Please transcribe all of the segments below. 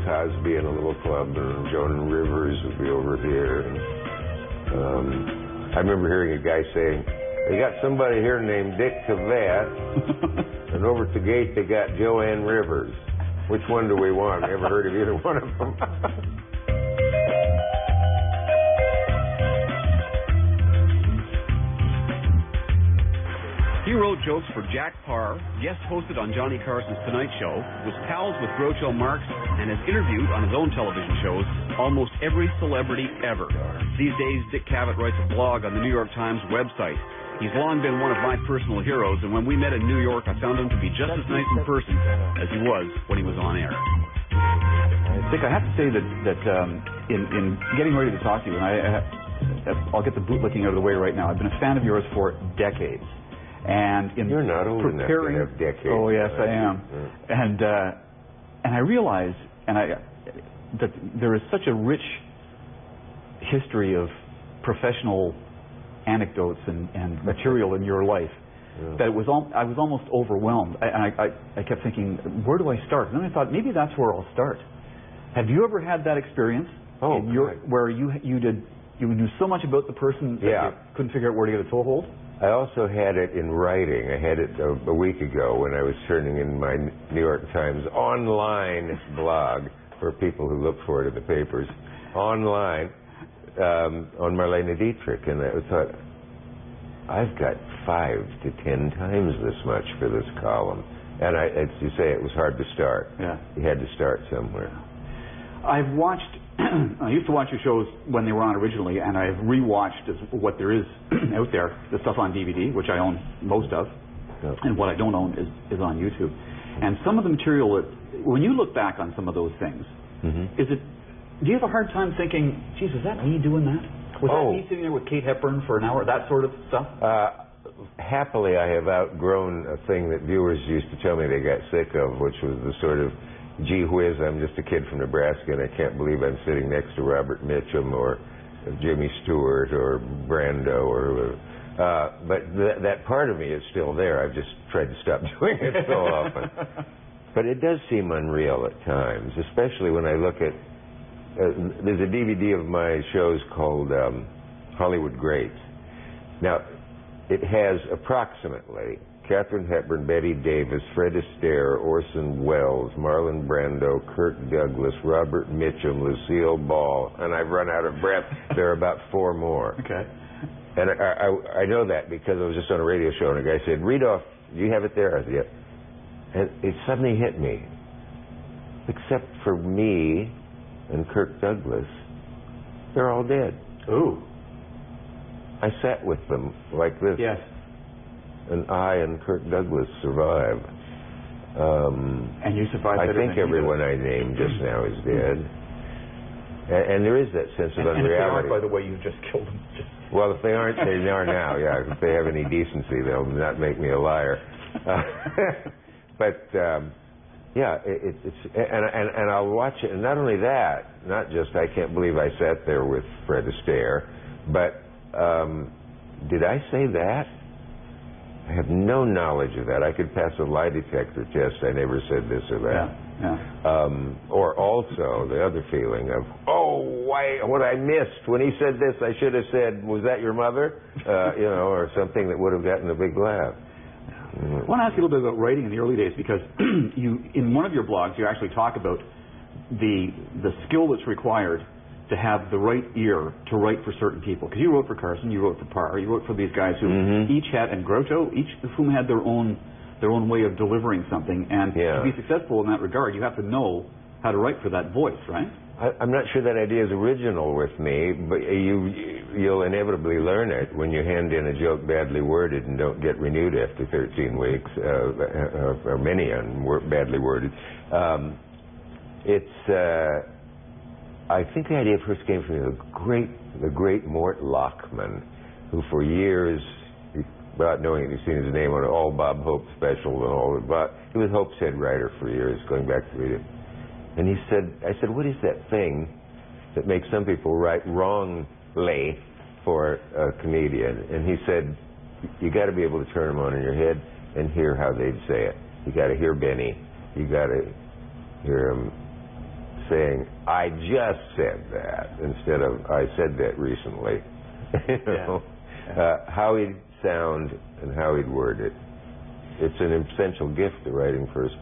Cosby in a little club, and Joan Rivers would be over here. And, I remember hearing a guy saying, they got somebody here named Dick Cavett, and over at the gate they got Joanne Rivers. Which one do we want? Never heard of either one of them. He wrote jokes for Jack Parr, guest hosted on Johnny Carson's Tonight Show, was pals with Groucho Marx, and has interviewed on his own television shows almost every celebrity ever. These days, Dick Cavett writes a blog on the New York Times website. He's long been one of my personal heroes, and when we met in New York, I found him to be just as nice in person as he was when he was on air. Dick, I have to say that in getting ready to talk to you, and I'll get the bootlicking out of the way right now, I've been a fan of yours for decades. And in You're not old enough to have decades. Oh yes, I am. And I realize that there is such a rich history of professional anecdotes and material in your life that I was almost overwhelmed. I kept thinking, where do I start? And then I thought, maybe that's where I'll start. Have you ever had that experience? Where you knew so much about the person that you couldn't figure out where to get a toehold? I also had it in writing. I had it a week ago when I was turning in my New York Times online blog for people who look for it in the papers, online, on Marlene Dietrich. And I thought, I've got 5 to 10 times this much for this column. And as you say, it was hard to start. Yeah. You had to start somewhere. I've watched, I used to watch your shows when they were on originally, and I've rewatched what there is out there, the stuff on DVD, which I own most of, and what I don't own is on YouTube. And some of the material, when you look back on some of those things, do you have a hard time thinking, geez, was that me doing that? Was that me sitting there with Kate Hepburn for an hour, that sort of stuff? Happily, I have outgrown a thing that viewers used to tell me they got sick of, which was the sort of, gee whiz, I'm just a kid from Nebraska and I can't believe I'm sitting next to Robert Mitchum or Jimmy Stewart or Brando or but that part of me is still there. I've just tried to stop doing it so often. But it does seem unreal at times, especially when I look at there's a DVD of my shows called Hollywood Greats. Now, it has approximately Katherine Hepburn, Betty Davis, Fred Astaire, Orson Welles, Marlon Brando, Kirk Douglas, Robert Mitchum, Lucille Ball, and I've run out of breath. There are about 4 more. Okay. And I know that because I was just on a radio show and a guy said, read off, do you have it there? I said, yeah. And it suddenly hit me. Except for me and Kirk Douglas, they're all dead. Ooh. I sat with them like this. Yes. And I and Kirk Douglas survived. And you survived. I think everyone I named just now is dead. And there is that sense of unreality. And if they aren't, by the way, you just killed them. Well, if they aren't, they are now. Yeah, if they have any decency, they'll not make me a liar. But yeah, and I'll watch it. And not only that, not just I can't believe I sat there with Fred Astaire, but did I say that? I have no knowledge of that. I could pass a lie detector test. I never said this or that. Yeah. Or also the other feeling of, what I missed when he said this, I should have said, was that your mother? Or something that would have gotten a big laugh. I want to ask you a little bit about writing in the early days, because in one of your blogs, you actually talk about the skill that's required to have the right ear to write for certain people. Because you wrote for Carson, you wrote for Parr, you wrote for these guys who each had, and Groucho, each of whom had their own way of delivering something. And to be successful in that regard, you have to know how to write for that voice, right? I'm not sure that idea is original with me, but you'll inevitably learn it when you hand in a joke badly worded and don't get renewed after 13 weeks, or many badly worded. I think the idea first came from the great Mort Lachman, who for years, without knowing it, you've seen his name on all Bob Hope specials and all that, but he was Hope's head writer for years, going back to read it. And I said, what is that thing that makes some people write wrongly for a comedian? And he said, you got to be able to turn them on in your head and hear how they'd say it. You got to hear Benny. You got to hear him saying, I just said that, instead of, I said that recently. You know? How he'd sound and how he'd word it. It's an essential gift to writing first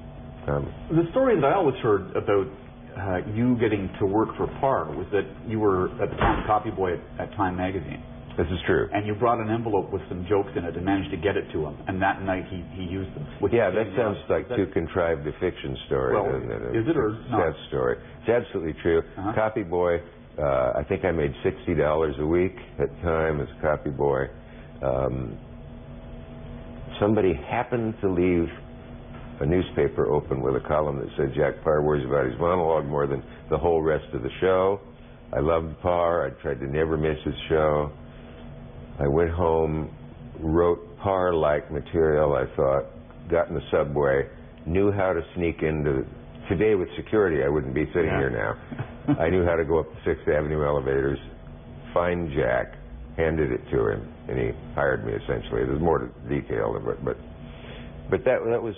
comics. The story that I always heard about you getting to work for Parr was that you were, at the time, copyboy at Time magazine. This is true. And you brought an envelope with some jokes in it and managed to get it to him. And that night he used them. Yeah, that sounds like too contrived a fiction story, well, doesn't it? Is it or not? That story. It's absolutely true. Copyboy, I think I made $60 a week at Time as a copyboy. Somebody happened to leave a newspaper open with a column that said Jack Parr worries about his monologue more than the whole rest of the show. I loved Parr. I tried to never miss his show. I went home, wrote Parr-like material, I thought, got in the subway, knew how to sneak into... Today with security, I wouldn't be sitting here now. I knew how to go up the 6th Avenue elevators, find Jack, handed it to him, and he hired me, essentially. There's more to detail of it, but that was...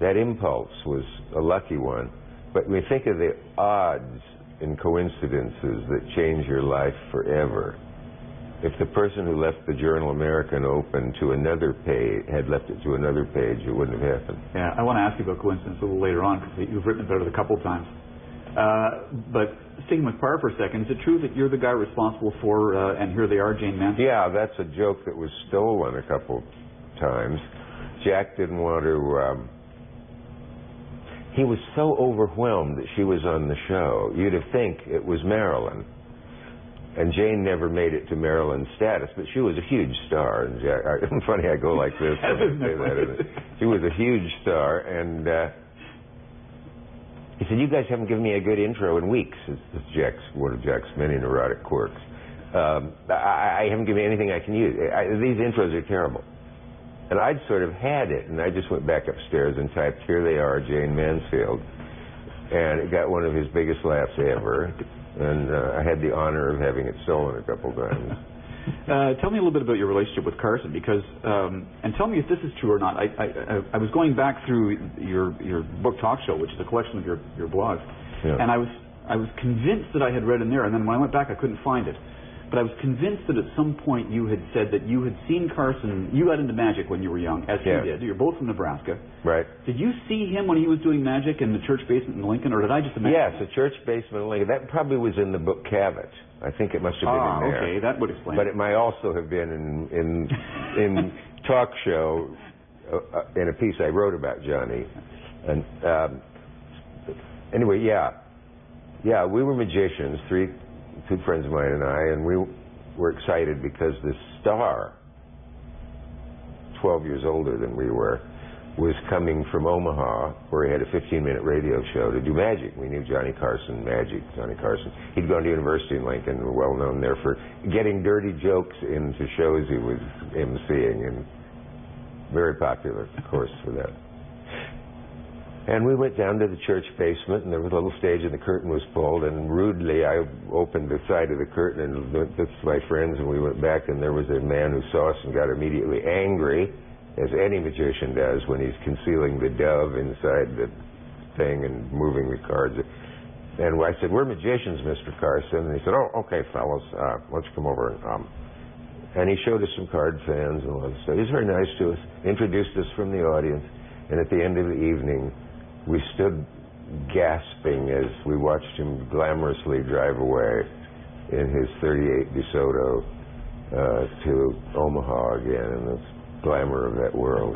that impulse was a lucky one. But when you think of the odds and coincidences that change your life forever, if the person who left the Journal American open to another page had left it to another page, it wouldn't have happened. Yeah, I want to ask you about coincidence a little later on, because you've written about it a couple of times. But sticking with Parr for a second, is it true that you're the guy responsible for, and here they are, Jayne Mansfield? Yeah, that's a joke that was stolen a couple times. Jack didn't want to... he was so overwhelmed that she was on the show. You'd have think it was Marilyn. And Jayne never made it to Marilyn's status, but she was a huge star. And Jack, it's funny I go like this when I say that, isn't it? She was a huge star, and he said, "You guys haven't given me a good intro in weeks." It's one of Jack's many neurotic quirks. I haven't given me anything I can use. These intros are terrible. And I'd sort of had it, and I just went back upstairs and typed, "Here they are, Jayne Mansfield." And it got one of his biggest laughs ever. And I had the honor of having it stolen a couple times. Tell me a little bit about your relationship with Carson, because, and tell me if this is true or not. I was going back through your book talk show, which is a collection of your blogs, and I was convinced that I had read in there, and then when I went back, I couldn't find it. But I was convinced that at some point you had said that you had seen Carson. You got into magic when you were young, as he did. You're both from Nebraska. Right. Did you see him when he was doing magic in the church basement in Lincoln, or did I just imagine? Yes, the church basement in Lincoln. That probably was in the book Cavett. I think it must have been in there. Okay, that would explain. But it might also have been in talk show in a piece I wrote about Johnny. And anyway, yeah, we were magicians. Two friends of mine and I, and we were excited because this star, 12 years older than we were, was coming from Omaha, where he had a 15-minute radio show to do magic. We knew Johnny Carson, Johnny Carson. He'd gone to university in Lincoln, well known there for getting dirty jokes into shows he was emceeing, and very popular, of course, for that. And we went down to the church basement, and there was a little stage, and the curtain was pulled, and rudely I opened the side of the curtain and looked at my friends, and we went back, and there was a man who saw us and got immediately angry, as any magician does when he's concealing the dove inside the thing and moving the cards. And I said, "We're magicians, Mr. Carson." And he said, "Oh, okay, fellas, why don't you come over?" And he showed us some card fans and all that stuff. He was very nice to us, introduced us from the audience, and at the end of the evening, we stood gasping as we watched him glamorously drive away in his 38 DeSoto to Omaha again in the glamour of that world.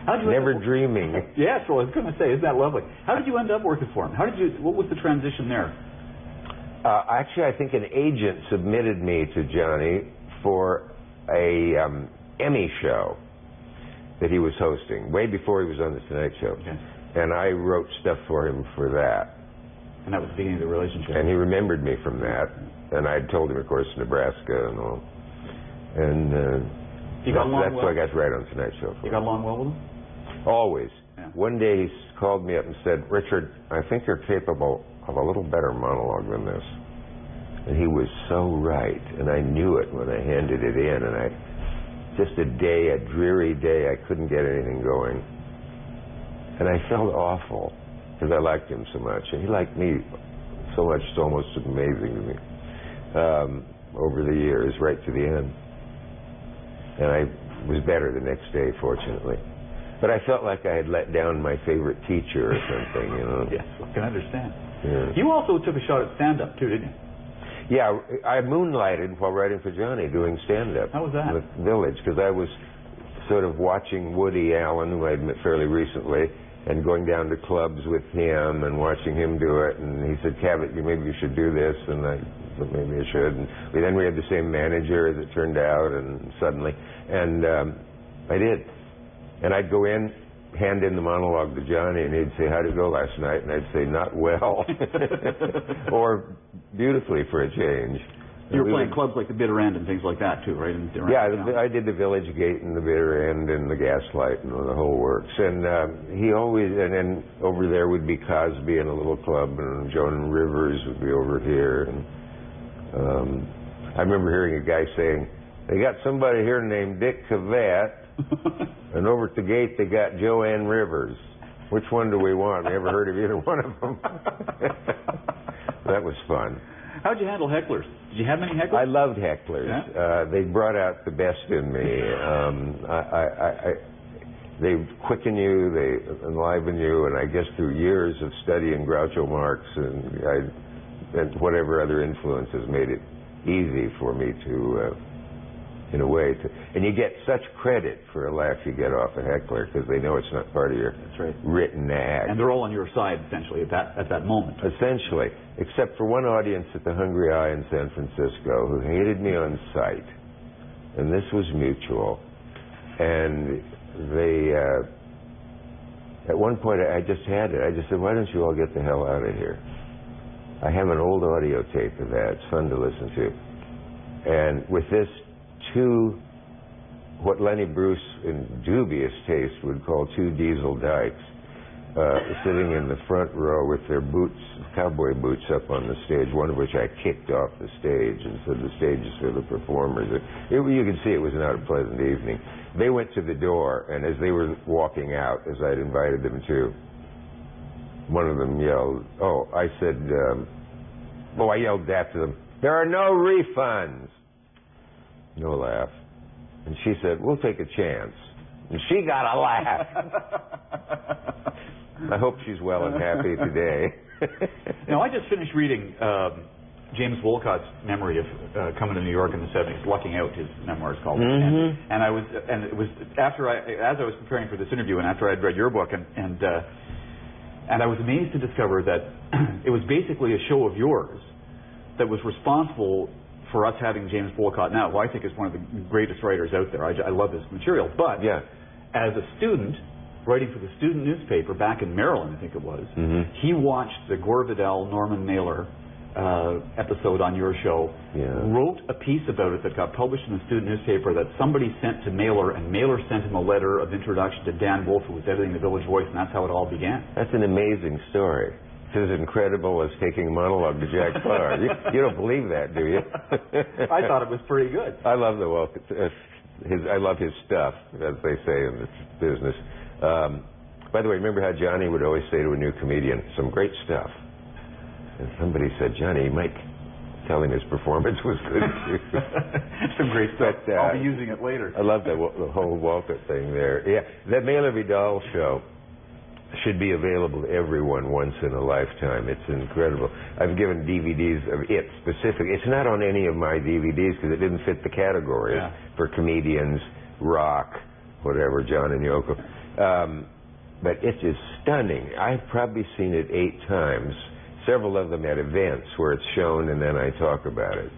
Never dreaming. Yes, well, I was going to say, isn't that lovely? How did you end up working for him? What was the transition there? Actually, I think an agent submitted me to Johnny for a Emmy show that he was hosting, way before he was on The Tonight Show. Okay. And I wrote stuff for him for that. And that was the beginning of the relationship. And he remembered me from that. And I told him, of course, Nebraska and all. And that's why I got right on Tonight Show. You got along well with him? Always. Yeah. One day he called me up and said, "Richard, I think you're capable of a little better monologue than this." And he was so right. And I knew it when I handed it in. And just a dreary day, I couldn't get anything going. And I felt awful. because I liked him so much, and he liked me so much. It's almost amazing to me. Over the years, right to the end, and I was better the next day, fortunately. But I felt like I had let down my favorite teacher or something, you know. Yes, I can understand. Yeah. You also took a shot at stand-up too, didn't you? Yeah, I moonlighted while writing for Johnny, doing stand-up. How was that? With Village, because I was sort of watching Woody Allen, who I'd met fairly recently, and going down to clubs with him and watching him do it. And he said, Cavett, maybe you should do this. And I said, maybe I should. And then we had the same manager, as it turned out, and suddenly. And I did. And I'd go in, hand in the monologue to Johnny, and he'd say, how'd it go last night? And I'd say, not well. Or beautifully for a change. You were playing clubs like the Bitter End and things like that too, right? Yeah, I did the Village Gate and the Bitter End and the Gaslight and the whole works. And he always, and then over there would be Cosby in a little club, and Joan Rivers would be over here. And I remember hearing a guy saying, they got somebody here named Dick Cavett, and over at the gate they got Joanne Rivers. Which one do we want? Never heard of either one of them. That was fun. How'd you handle hecklers? Did you have many hecklers? I loved hecklers. Yeah? They brought out the best in me. They quicken you, they enliven you, and I guess through years of studying Groucho Marx and whatever other influences made it easy for me to, in a way, and you get such credit for a laugh you get off a heckler because they know it's not part of your written act. And they're all on your side, essentially, at that moment. Essentially, except for one audience at the Hungry Eye in San Francisco who hated me on sight, and this was mutual. And they, at one point, I just had it. I just said, why don't you all get the hell out of here? I have an old audio tape of that. It's fun to listen to. And with this, two, what Lenny Bruce in dubious taste would call two diesel dykes, sitting in the front row with their boots, cowboy boots up on the stage, one of which I kicked off the stage and said the stage is for the performers. You could see it was not a pleasant evening. They went to the door, and as they were walking out, as I'd invited them to, one of them yelled, I yelled after them, there are no refunds. No laugh. And she said, we'll take a chance. And she got a laugh. I hope she's well and happy today. Now, I just finished reading James Wolcott's memory of coming to New York in the 70s, Lucking Out, his memoir is called. Mm-hmm. And it was after as I was preparing for this interview and after I'd read your book, and I was amazed to discover that it was basically a show of yours that was responsible for us having James Wolcott now, who I think is one of the greatest writers out there. I love his material. But as a student, writing for the student newspaper back in Maryland, I think it was, he watched the Gore Vidal, Norman Mailer episode on your show, wrote a piece about it that got published in the student newspaper that somebody sent to Mailer, and Mailer sent him a letter of introduction to Dan Wolfe, who was editing the Village Voice, and that's how it all began. That's an amazing story. It's as incredible as taking a monologue to Jack Parr. You don't believe that, do you? I thought it was pretty good. I love the Wolfe. I love his stuff, as they say in this business. By the way, remember how Johnny would always say to a new comedian, some great stuff. And somebody said, Johnny, Mike, tell him his performance was good too. Some great stuff. I'll be using it later. I love the whole Walter thing there. Yeah, that Mailer Vidal show should be available to everyone once in a lifetime. It's incredible. I've given DVDs of it specific. It's not on any of my DVDs because it didn't fit the categories for comedians, rock, whatever, John and Yoko. But it's just stunning. I've probably seen it 8 times. Several of them at events where it's shown and then I talk about it.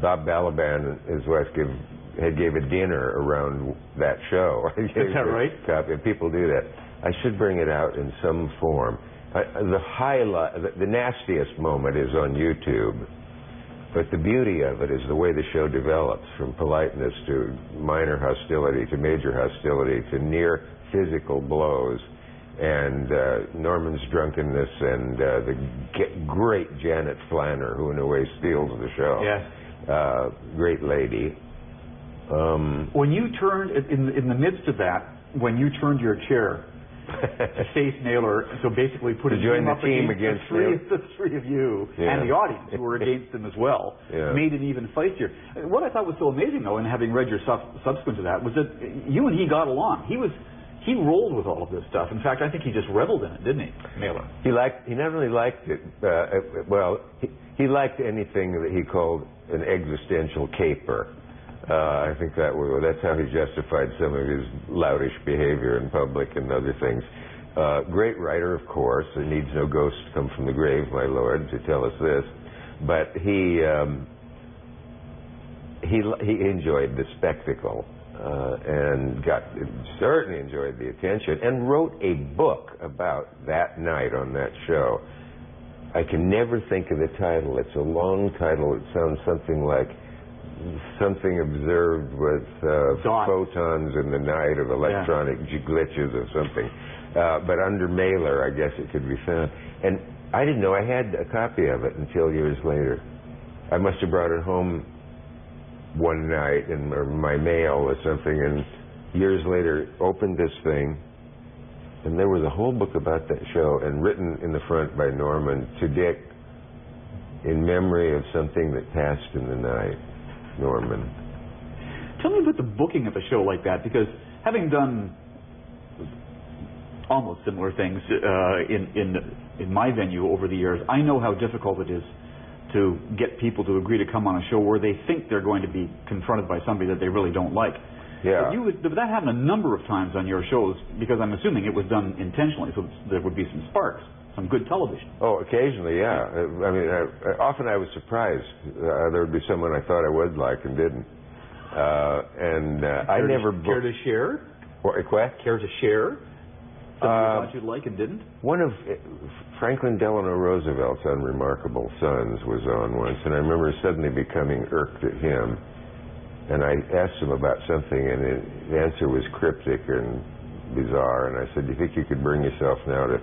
Bob Balaban and his wife gave a dinner around that show. Is that right? Copy. People do that. I should bring it out in some form. The highlight, the nastiest moment is on YouTube, but the beauty of it is the way the show develops, from politeness to minor hostility to major hostility to near physical blows, and Norman's drunkenness and the great Janet Flanner, who in a way steals the show. Yes. Great lady. When you turned, in the midst of that, when you turned your chair to face Naylor. So basically put a join team the up team against the three of you and the audience who were against him as well. Made it even feistier. What I thought was so amazing, though, and having read your subsequent to that, was that you and he got along. He rolled with all of this stuff. In fact, I think he just reveled in it, didn't he, Naylor? He not only liked it, he liked anything that he called an existential caper. I think that's how he justified some of his loutish behavior in public and other things. Great writer, of course. There needs no ghost to come from the grave, my lord, to tell us this. But he enjoyed the spectacle and certainly enjoyed the attention, and wrote a book about that night on that show. I can never think of the title. It's a long title. It sounds something like something observed with photons in the night of electronic glitches or something. But under Mailer, I guess it could be found. And I didn't know I had a copy of it until years later. I must have brought it home one night in my mail or something, and years later opened this thing, and there was a whole book about that show, and written in the front by Norman, to Dick, in memory of something that passed in the night. Norman. Tell me about the booking of a show like that, because having done almost similar things in my venue over the years, I know how difficult it is to get people to agree to come on a show where they think they're going to be confronted by somebody that they really don't like. Yeah. But that happened a number of times on your shows, because I'm assuming it was done intentionally, so there would be some sparks. Some good television. Oh, occasionally, yeah. I mean, often I was surprised. There would be someone I thought I would like and didn't. I never booked. Care to share? What? Care to share? Something you thought you'd like and didn't? One of Franklin Delano Roosevelt's unremarkable sons was on once, and I remember suddenly becoming irked at him. And I asked him about something, and the answer was cryptic and bizarre. And I said, "Do you think you could bring yourself now to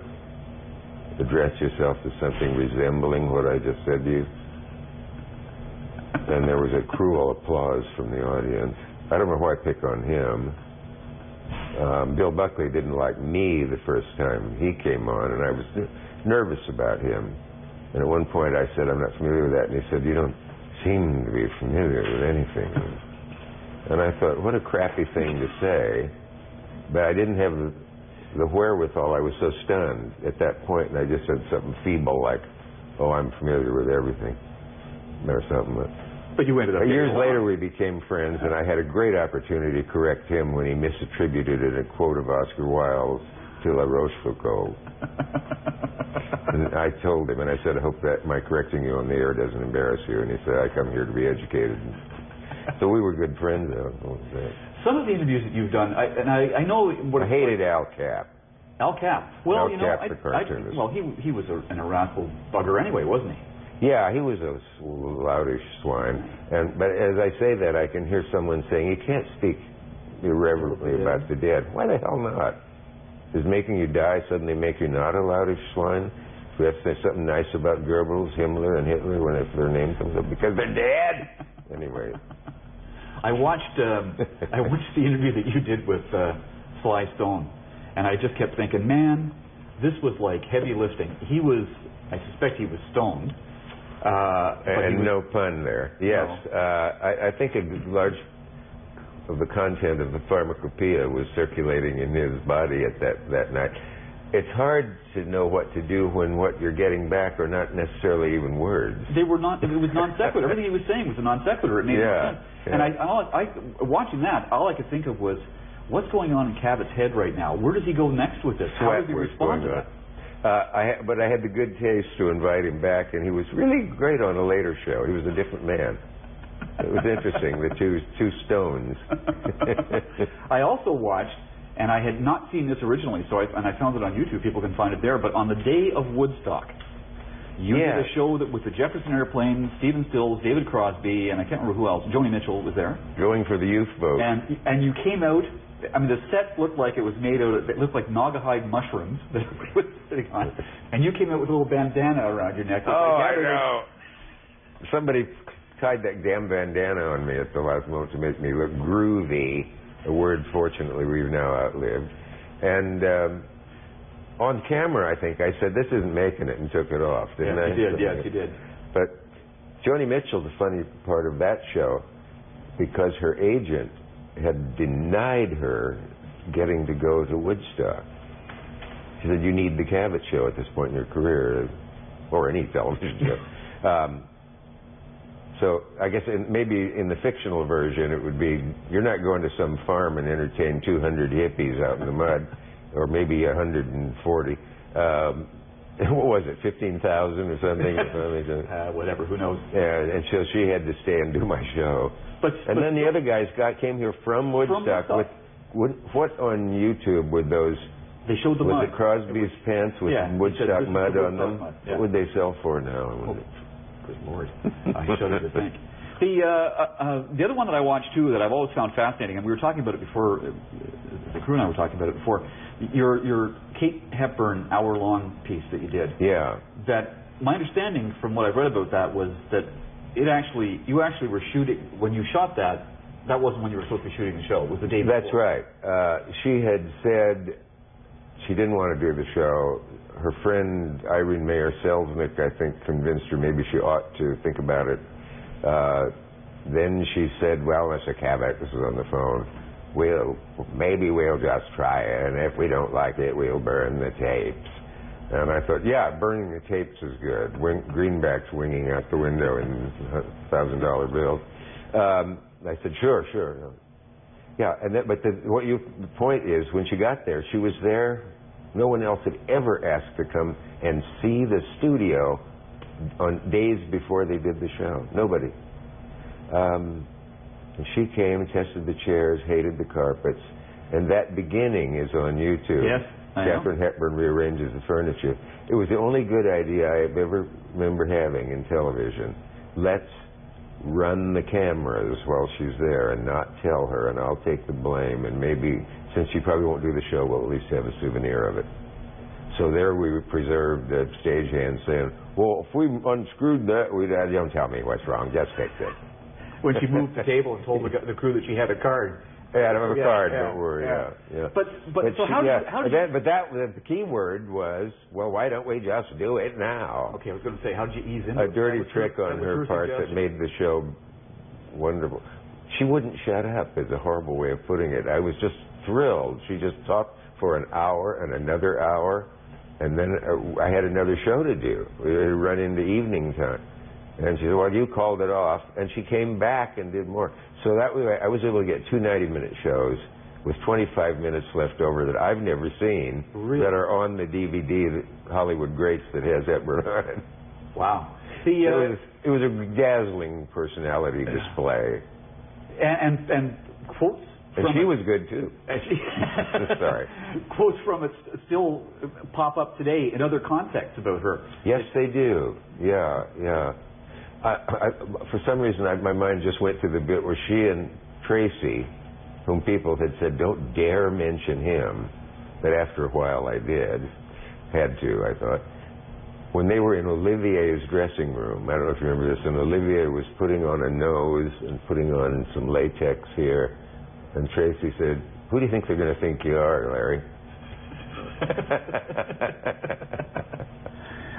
address yourself to something resembling what I just said to you?" And there was a cruel applause from the audience. I don't know why I pick on him. Bill Buckley didn't like me the first time he came on, and I was nervous about him. And at one point I said, "I'm not familiar with that." And he said, "You don't seem to be familiar with anything." And I thought, what a crappy thing to say. But I didn't have the wherewithal. I was so stunned at that point, and I just said something feeble like, "Oh, I'm familiar with everything," or something. But you ended up years later, we became friends, and I had a great opportunity to correct him when he misattributed a quote of Oscar Wilde's to La Rochefoucauld. And I told him, and I said, "I hope that my correcting you on the air doesn't embarrass you." And he said, "I come here to be educated." So we were good friends. Some of the interviews that you've done, I know what I hated Al Capp. Al Capp. Well, Al you know, Capp, the cartoonist. well, he was an irascible bugger anyway, wasn't he? Yeah, he was a loutish swine. But as I say that, I can hear someone saying, "You can't speak irreverently about the dead." Why the hell not? Does making you die suddenly make you not a loutish swine? Do we have to say something nice about Goebbels, Himmler, and Hitler if their name comes up? Because they're dead! Anyway. I watched the interview that you did with Sly Stone, and I just kept thinking, man, this was like heavy lifting. I suspect he was stoned. And no pun there. Yes. No. I think a large of the content of the pharmacopoeia was circulating in his body at that night. It's hard to know what to do when what you're getting back are not necessarily even words. They were not. It was non sequitur. Everything he was saying was a non sequitur. It made no sense. Yeah. And watching that, all I could think of was, what's going on in Cavett's head right now? Where does he go next with this? How does he respond to that? But I had the good taste to invite him back, and he was really great on a later show. He was a different man. It was interesting, the two stones. I also watched, and I had not seen this originally, and I found it on YouTube. People can find it there. But on the day of Woodstock, you did a show with the Jefferson Airplane, Stephen Stills, David Crosby, and I can't remember who else. Joni Mitchell was there. Going for the youth vote. And you came out. I mean, the set looked like it was made out of, it looked like Naugahyde mushrooms that everybody was sitting on. And you came out with a little bandana around your neck. Oh, I know. Somebody tied that damn bandana on me at the last moment to make me look groovy, a word fortunately we've now outlived. And on camera, I think, I said, this isn't making it, and took it off, didn't I? You did, yes, you did. But Joni Mitchell, the funny part of that show, because her agent had denied her getting to go to Woodstock. She said, you need the Cavett Show at this point in your career, or any television show. So I guess maybe in the fictional version it would be, you're not going to some farm and entertain 200 hippies out in the mud, or maybe 140. What was it, 15,000 or something? Whatever, who knows? Yeah, and so she had to stay and do my show. But then the other guys came here from Woodstock. What on YouTube would those? They showed the mud. Was it Crosby's pants with Woodstock mud on them? Yeah. What would they sell for now? Good Lord. He showed us to think. The other one that I watched too that I've always found fascinating, and we were talking about it before, the crew and I were talking about it before, your Kate Hepburn hour-long piece that you did. Yeah. That my understanding from what I've read about that was that you actually were shooting, when you shot that, that wasn't when you were supposed to be shooting the show. It was the day before. That's right. She had said she didn't want to do the show. Her friend Irene Mayer Selznick, I think, convinced her maybe she ought to think about it. Then she said, well, Mr. Cavett, this is on the phone, maybe we'll just try it, and if we don't like it, we'll burn the tapes. And I thought, yeah, burning the tapes is good. Greenbacks winging out the window in $1,000 bills. I said, sure. Yeah, and the point is, when she got there, she was there. No one else had ever asked to come and see the studio on days before they did the show. Nobody. And she came, tested the chairs, hated the carpets, and that beginning is on YouTube. Yes, Katherine Hepburn rearranges the furniture. It was the only good idea I ever remember having in television. Let's run the cameras while she's there and not tell her, and I'll take the blame, and maybe, since she probably won't do the show, we'll at least have a souvenir of it. So there we preserved the stagehand saying, well, if we unscrewed that, don't tell me what's wrong, just fix it. When she moved the table and told the crew that she had a card. Yeah, I don't have a card, don't worry. Yeah. But the key word was, well, why don't we just do it now? Okay, I was going to say, how did you ease into a dirty trick on her part that made the show wonderful. She wouldn't shut up, is a horrible way of putting it. I was just thrilled. She just talked for an hour and another hour, and then I had another show to do. We had run into evening time. And she said, well, you called it off. And she came back and did more. So that way I was able to get 2 90-minute shows with 25 minutes left over that I've never seen, that are on the DVD, that Hollywood Greats, that has Hepburn on it. Wow. It was a dazzling personality display. And quotes. And she was good, too. Sorry. Quotes from it still pop up today in other contexts about her. Yes, they do. Yeah. For some reason, my mind just went to the bit where she and Tracy, whom people had said, don't dare mention him, but after a while I did. Had to, I thought. When they were in Olivier's dressing room, I don't know if you remember this, and Olivier was putting on a nose and putting on some latex here, and Tracy said, who do you think they're going to think you are, Larry?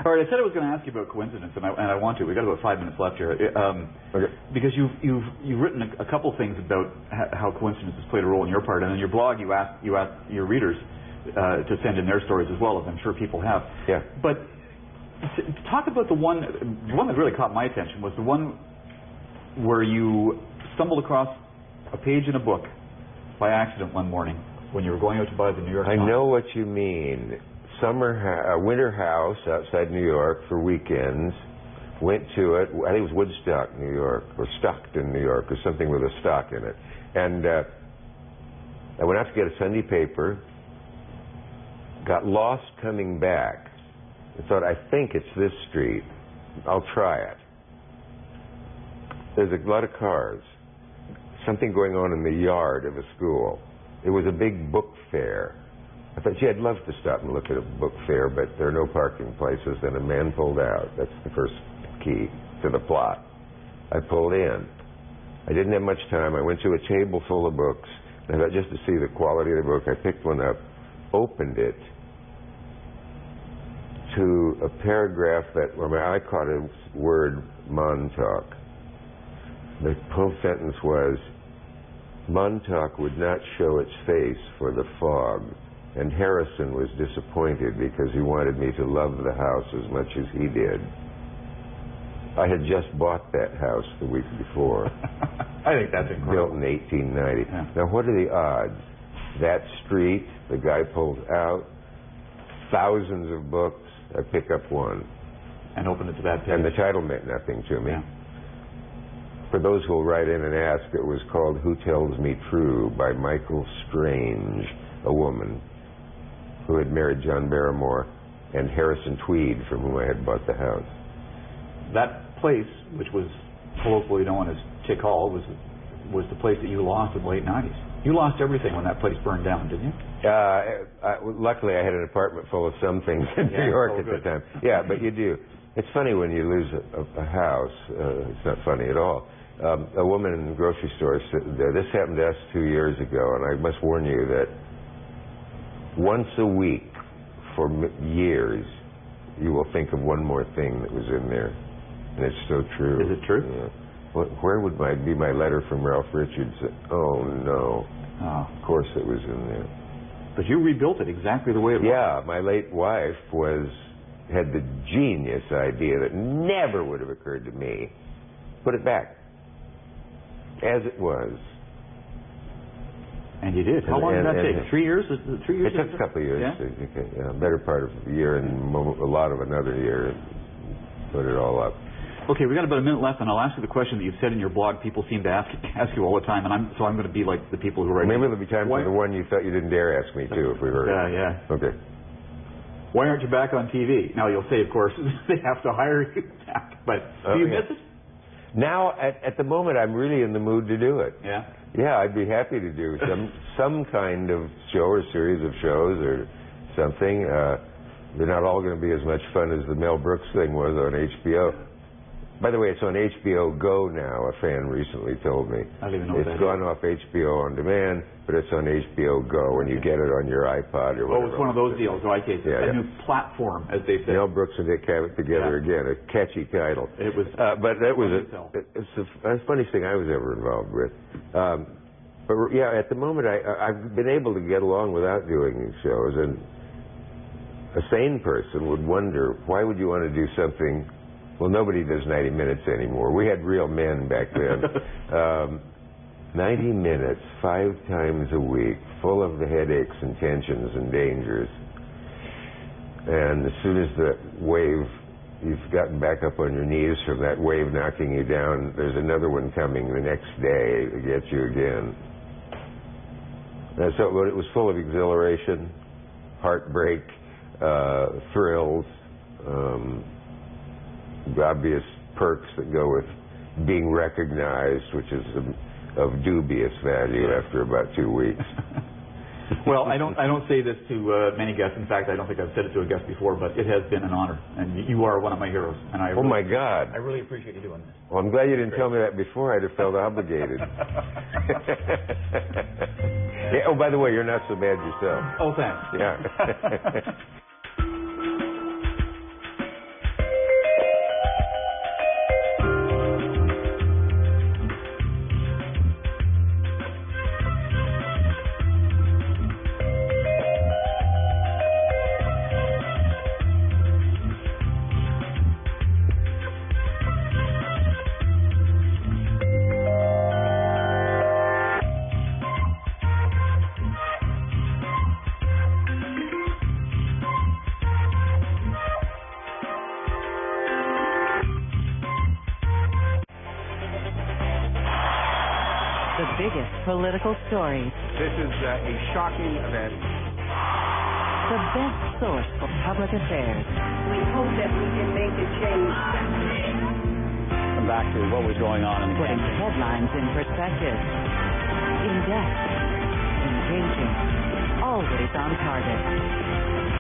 All right, I said I was going to ask you about coincidence, and I want to. We've got about 5 minutes left here. Okay. Because you've written a couple things about how coincidence has played a role in your part, and in your blog you asked your readers to send in their stories as well, as I'm sure people have. Yeah. But talk about the one that really caught my attention was the one where you stumbled across a page in a book by accident one morning when you were going out to buy the New York Times. I know what you mean. Winter house outside New York for weekends. Went to it. I think it was Woodstock, New York, or Stockton, New York, or something with a stock in it. And I went out to get a Sunday paper. Got lost coming back. I thought, I think it's this street. I'll try it. There's a lot of cars. Something going on in the yard of a school. It was a big book fair. I thought, gee, I'd love to stop and look at a book fair, but there are no parking places. Then a man pulled out. That's the first key to the plot. I pulled in. I didn't have much time. I went to a table full of books. And I thought, just to see the quality of the book, I picked one up, opened it, to a paragraph where I caught a word, Montauk. The whole sentence was, Montauk would not show its face for the fog, and Harrison was disappointed because he wanted me to love the house as much as he did. I had just bought that house the week before. I think that's incredible. Built in 1890. Yeah. Now, what are the odds? That street, the guy pulls out, thousands of books, I pick up one. And open it to that page. And the title meant nothing to me. Yeah. For those who will write in and ask, it was called Who Tells Me True by Michael Strange, a woman who had married John Barrymore and Harrison Tweed, from whom I had bought the house. That place, which was colloquially known as Tick Hall, was the place that you lost in the late 90s. You lost everything when that place burned down, didn't you? Luckily, I had an apartment full of some things in New York at the time. Yeah, but you do. It's funny when you lose a house. It's not funny at all. A woman in the grocery store said, this happened to us 2 years ago, and I must warn you that once a week for years, you will think of one more thing that was in there. And it's so true. Is it true? Yeah. Where would be my letter from Ralph Richards? Oh, no. Oh. Of course it was in there. But you rebuilt it exactly the way it was. Yeah, my late wife had the genius idea that never would have occurred to me. Put it back. As it was. And you did. How long did that take? 3 years? 3 years? It took a couple of years. Yeah? Better part of a year and a lot of another year. Put it all up. Okay, we got about a minute left, and I'll ask you the question that you've said in your blog. People seem to ask you all the time, and I'm going to be like the people who write. Maybe there'll be time for the one you thought you didn't dare ask me too, if we heard. Yeah. Okay. Why aren't you back on TV? Now you'll say, of course, they have to hire you back, but do you miss it? Now, at the moment, I'm really in the mood to do it. Yeah. Yeah, I'd be happy to do some kind of show or series of shows or something. They're not all going to be as much fun as the Mel Brooks thing was on HBO. By the way, it's on HBO Go now, a fan recently told me. I don't even know It's gone off HBO On Demand, but it's on HBO Go, and you get it on your iPod or whatever. Oh, it's one of those deals. Oh, I see. A new platform, as they say. Mel Brooks and Dick Cavett together again, a catchy title. It was. But that was it's the funniest thing I was ever involved with. But yeah, at the moment, I've been able to get along without doing these shows, and a sane person would wonder, why would you want to do something? Well, nobody does 90 minutes anymore. We had real men back then. 90 minutes, 5 times a week, full of the headaches and tensions and dangers. And as soon as the wave, you've gotten back up on your knees from that wave knocking you down, there's another one coming the next day to get you again. And so it was full of exhilaration, heartbreak, thrills, the obvious perks that go with being recognized, which is of dubious value after about 2 weeks. Well, I don't say this to many guests. In fact, I don't think I've said it to a guest before, but it has been an honor, and you are one of my heroes. And oh my God! I really appreciate you doing this. Well, I'm glad you didn't tell me that before. I'd have felt obligated. Yeah, oh, by the way, you're not so bad yourself. Oh, thanks. Yeah. Political stories. This is a shocking event. The best source for public affairs. We hope that we can make a change. Come back to what was going on in the Putting country. headlines in perspective. In depth. Engaging. Always on target.